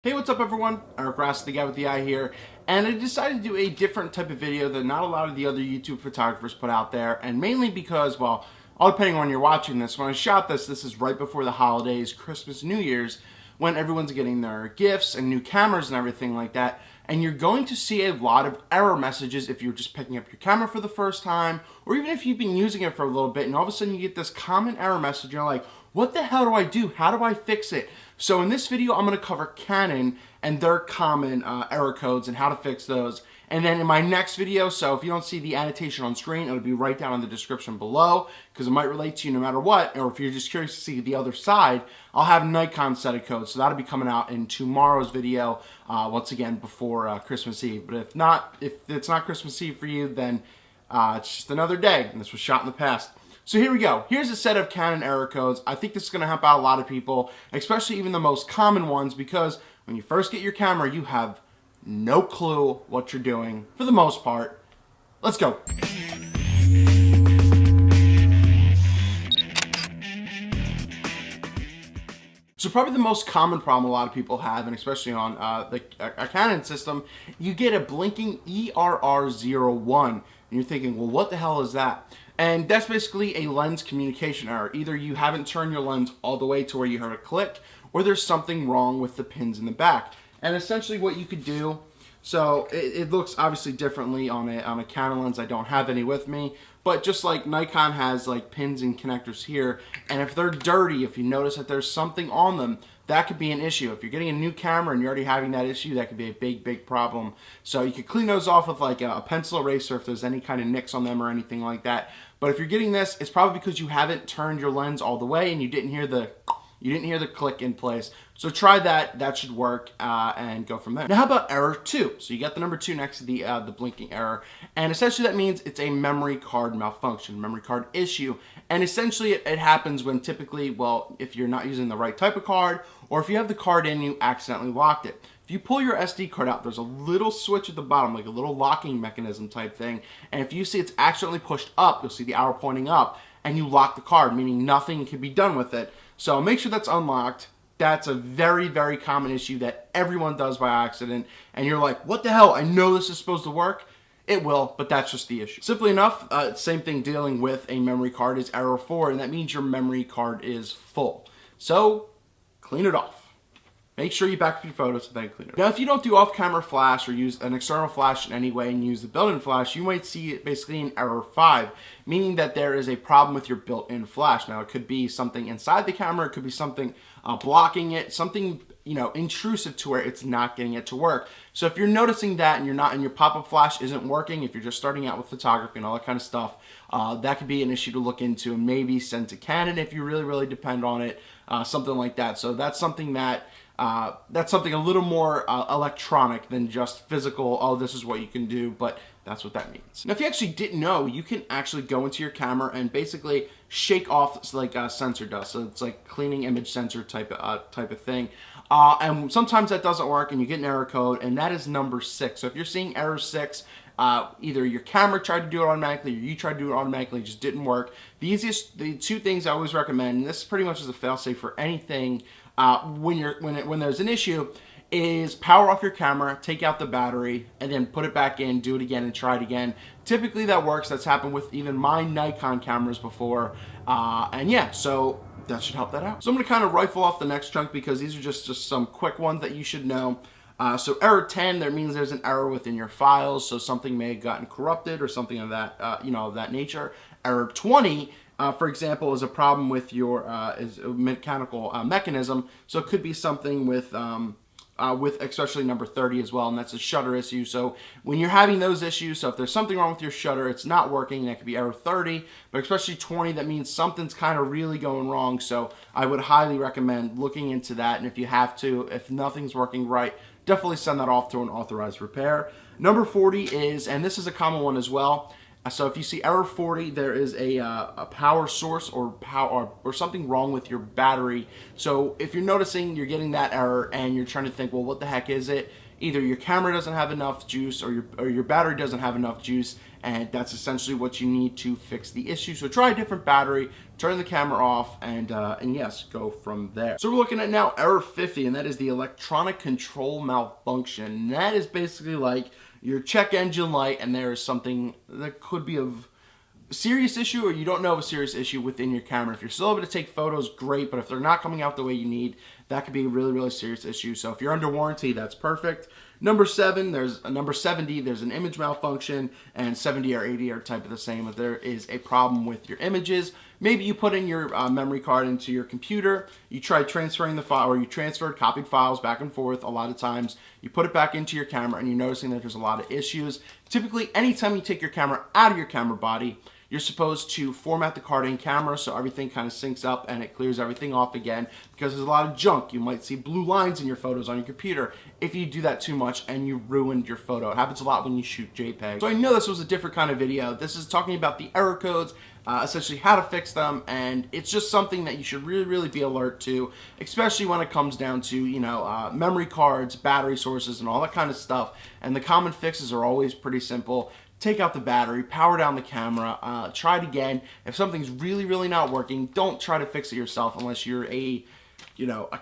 Hey, what's up everyone? Eric Ross, the guy with the eye here, and I decided to do a different type of video than not a lot of the other YouTube photographers put out there, and mainly because, well, all depending on when you're watching this, when I shot this is right before the holidays, Christmas, New Year's, when everyone's getting their gifts and new cameras and everything like that, and you're going to see a lot of error messages if you're just picking up your camera for the first time, or even if you've been using it for a little bit, and all of a sudden you get this common error message, you're like, what the hell do I do? How do I fix it? So in this video, I'm going to cover Canon and their common error codes and how to fix those. And then in my next video, so if you don't see the annotation on screen, it'll be right down in the description below because it might relate to you no matter what. Or if you're just curious to see the other side, I'll have Nikon set of codes. So that'll be coming out in tomorrow's video, once again, before Christmas Eve. But if it's not Christmas Eve for you, then it's just another day. And this was shot in the past. So here we go. Here's a set of Canon error codes. I think this is going to help out a lot of people, especially even the most common ones, because when you first get your camera, you have no clue what you're doing for the most part. Let's go. So probably the most common problem a lot of people have, and especially on a Canon system, you get a blinking ERR01. And you're thinking, well, what the hell is that? And that's basically a lens communication error. Either you haven't turned your lens all the way to where you heard a click, or there's something wrong with the pins in the back. And essentially what you could do, so it looks obviously differently on a Canon lens. I don't have any with me, but just like Nikon has like pins and connectors here, and if they're dirty, if you notice that there's something on them, that could be an issue. If you're getting a new camera and you're already having that issue, that could be a big problem. So you could clean those off with like a pencil eraser if there's any kind of nicks on them or anything like that. But if you're getting this, it's probably because you haven't turned your lens all the way and you didn't hear the click in place. So try that. That should work, and go from there. Now, how about error 2? So you got the number 2 next to the blinking error, and essentially that means it's a memory card malfunction, memory card issue. And essentially it happens when typically, well, if you're not using the right type of card, or if you have the card in, you accidentally locked it. If you pull your SD card out, there's a little switch at the bottom, like a little locking mechanism type thing. And if you see it's accidentally pushed up, you'll see the arrow pointing up, and you lock the card, meaning nothing can be done with it. So make sure that's unlocked. That's a very common issue that everyone does by accident. And you're like, what the hell? I know this is supposed to work. It will, but that's just the issue. Simply enough, same thing dealing with a memory card is error 4, and that means your memory card is full. So clean it off. Make sure you back up your photos and then clean it up. Now, if you don't do off-camera flash or use an external flash in any way and use the built-in flash, you might see it basically in error 5, meaning that there is a problem with your built-in flash. Now, it could be something inside the camera, it could be something blocking it, something intrusive to where it's not getting it to work. So if you're noticing that and your pop-up flash isn't working, if you're just starting out with photography and all that kind of stuff, that could be an issue to look into and maybe send to Canon if you really depend on it, something like that. So that's something that that's something a little more electronic than just physical, oh, this is what you can do, but that's what that means. Now, if you actually didn't know, you can actually go into your camera and basically shake off like sensor dust. So it's like cleaning image sensor type of thing. And sometimes that doesn't work and you get an error code, and that is number 6. So if you're seeing error 6, either your camera tried to do it automatically or you tried to do it automatically, it just didn't work. The 2 things I always recommend, and this pretty much is a fail-safe for anything when there's an issue, is power off your camera, take out the battery, and then put it back in, do it again, and try it again. Typically that works. That's happened with even my Nikon cameras before. And yeah, so that should help that out. So I'm going to kind of rifle off the next chunk because these are just some quick ones that you should know. So error 10, that means there's an error within your files, so something may have gotten corrupted or something of that, of that nature. Error 20, for example, is a problem with your is a mechanical mechanism, so it could be something with especially number 30 as well, and that's a shutter issue. So when you're having those issues, so if there's something wrong with your shutter, it's not working, that could be error 30, but especially 20, that means something's kind of really going wrong. So I would highly recommend looking into that, and if you have to, if nothing's working right, definitely send that off to an authorized repair. Number 40 is, and this is a common one as well, so if you see error 40, there is a power source or something wrong with your battery. So if you're noticing you're getting that error and you're trying to think, well, what the heck is it? Either your camera doesn't have enough juice or your battery doesn't have enough juice, and that's essentially what you need to fix the issue. So try a different battery, turn the camera off, and yes, go from there. So we're looking at now error 50, and that is the electronic control malfunction. And that is basically like your check engine light, and there is something that could be of serious issue, or you don't know of a serious issue within your camera. If you're still able to take photos, great, but if they're not coming out the way you need, that could be a really, really serious issue. So if you're under warranty, that's perfect. Number 7, there's a number 70, there's an image malfunction, and 70 or 80 are type of the same. If there is a problem with your images, maybe you put in your memory card into your computer, you tried transferring the file, or you transferred copied files back and forth a lot of times, you put it back into your camera and you're noticing that there's a lot of issues. Typically, anytime you take your camera out of your camera body, you're supposed to format the card in camera so everything kind of syncs up and it clears everything off again, because there's a lot of junk. You might see blue lines in your photos on your computer if you do that too much and you ruined your photo. It happens a lot when you shoot JPEG. So I know this was a different kind of video. This is talking about the error codes, essentially how to fix them, and it's just something that you should really, really be alert to, especially when it comes down to, you know, memory cards, battery sources, and all that kind of stuff. And the common fixes are always pretty simple. Take out the battery, power down the camera, try it again. If something's really, really not working, don't try to fix it yourself unless you're a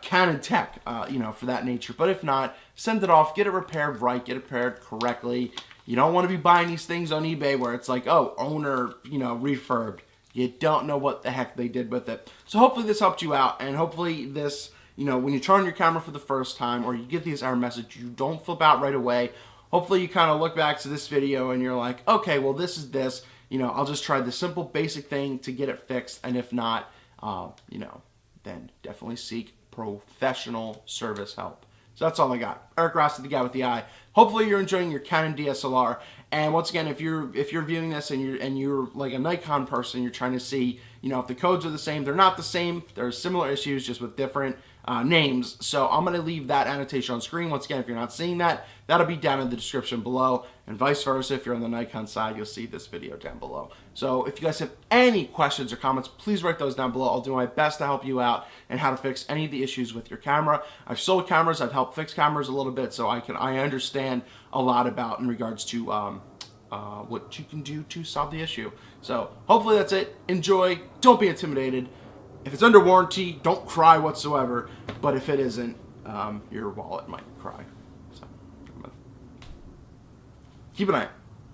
Canon tech, for that nature. But if not, send it off, get it repaired right, get it repaired correctly. You don't want to be buying these things on eBay where it's like, oh, owner, refurbed. You don't know what the heck they did with it. So hopefully this helped you out, and hopefully this, when you turn on your camera for the first time or you get these error message, you don't flip out right away. Hopefully you kind of look back to this video and you're like, okay, well this is this. I'll just try the simple basic thing to get it fixed, and if not, then definitely seek professional service help. So that's all I got. Eric Rossi, the guy with the eye. Hopefully you're enjoying your Canon DSLR. And once again, if you're viewing this and you're like a Nikon person, you're trying to see, if the codes are the same. They're not the same. There's similar issues, just with different names. So I'm going to leave that annotation on screen. Once again, if you're not seeing that, that'll be down in the description below, and vice versa. If you're on the Nikon side, you'll see this video down below. So if you guys have any questions or comments, please write those down below. I'll do my best to help you out and how to fix any of the issues with your camera. I've sold cameras. I've helped fix cameras a little bit, so I understand a lot about in regards to what you can do to solve the issue. So hopefully that's it. Enjoy. Don't be intimidated. If it's under warranty, don't cry whatsoever. But if it isn't, your wallet might cry. So keep an eye out.